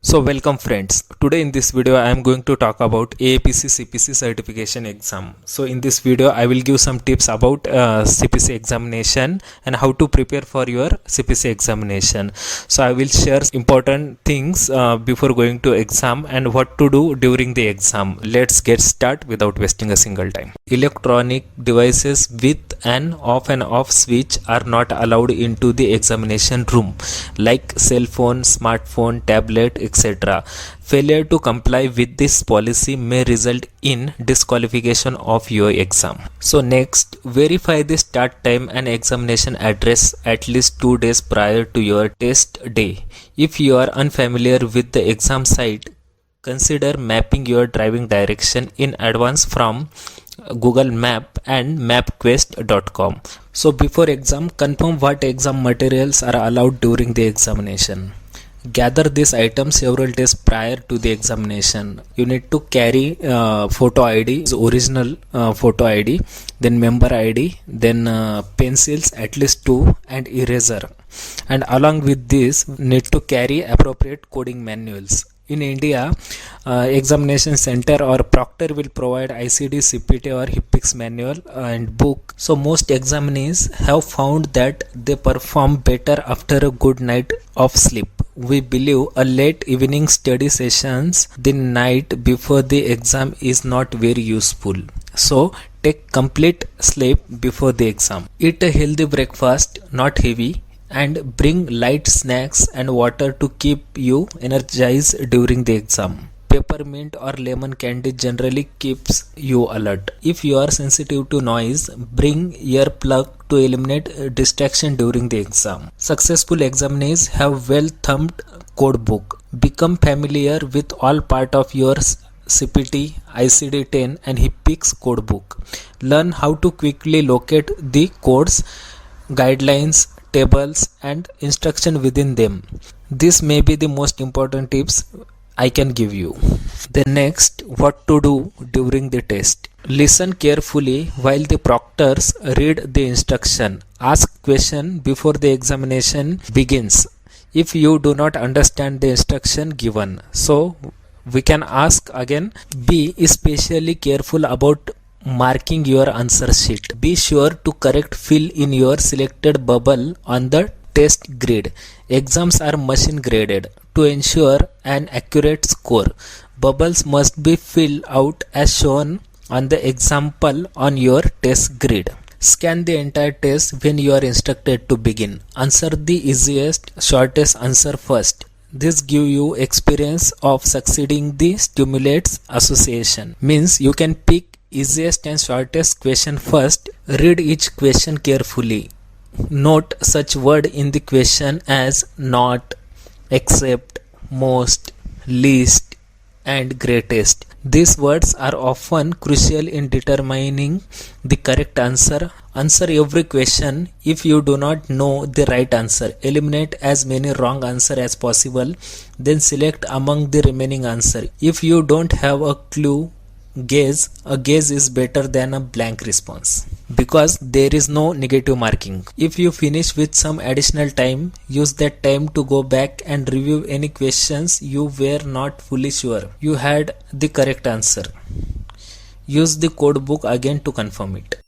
So welcome friends. Today in this video I am going to talk about AAPC CPC certification exam. So in this video I will give some tips about CPC examination and how to prepare for your CPC examination. So I will share important things before going to exam and what to do during the exam. Let's get started without wasting a single time. Electronic devices with an off and off switch are not allowed into the examination room, like cell phone, smartphone, tablet, etc. Failure to comply with this policy may result in disqualification of your exam. So next, verify the start time and examination address at least 2 days prior to your test day. If you are unfamiliar with the exam site, consider mapping your driving direction in advance from Google Map and mapquest.com. So before exam, confirm what exam materials are allowed during the examination. Gather these items several days prior to the examination. You need to carry photo ID, original photo ID, then member ID, then pencils at least 2 and eraser. And along with this, need to carry appropriate coding manuals. In India, examination center or proctor will provide ICD, CPT or HIPIX manual and book. So most examinees have found that they perform better after a good night of sleep. We believe a late evening study sessions the night before the exam is not very useful. So take complete sleep before the exam. Eat a healthy breakfast, not heavy, and bring light snacks and water to keep you energized during the exam. Peppermint or lemon candy generally keeps you alert. If you are sensitive to noise, bring earplug to eliminate distraction during the exam. Successful examinees have well-thumbed code book. Become familiar with all part of your CPT, ICD-10 and HIPIX code book. Learn how to quickly locate the codes, guidelines, tables and instruction within them. This may be the most important tips I can give you. The next, what to do during the test. Listen carefully while the proctors read the instruction. Ask question before the examination begins if you do not understand the instruction given. So we can ask again. Be especially careful about marking your answer sheet. Be sure to correct fill in your selected bubble on the test grid. Exams are machine graded. To ensure an accurate score, bubbles must be filled out as shown on the example on your test grid. Scan the entire test when you are instructed to begin. Answer the easiest, shortest answer first. This gives you experience of succeeding the stimulates association. Means you can pick easiest and shortest question first. Read each question carefully. Note such word in the question as not, except, most, least and greatest. These words are often crucial in determining the correct answer. Answer every question. If you do not know the right answer, eliminate as many wrong answers as possible, then select among the remaining answer. If you don't have a clue, a guess is better than a blank response because there is no negative marking. If you finish with some additional time, use that time to go back and review any questions you were not fully sure you had the correct answer. Use the code book again to confirm it.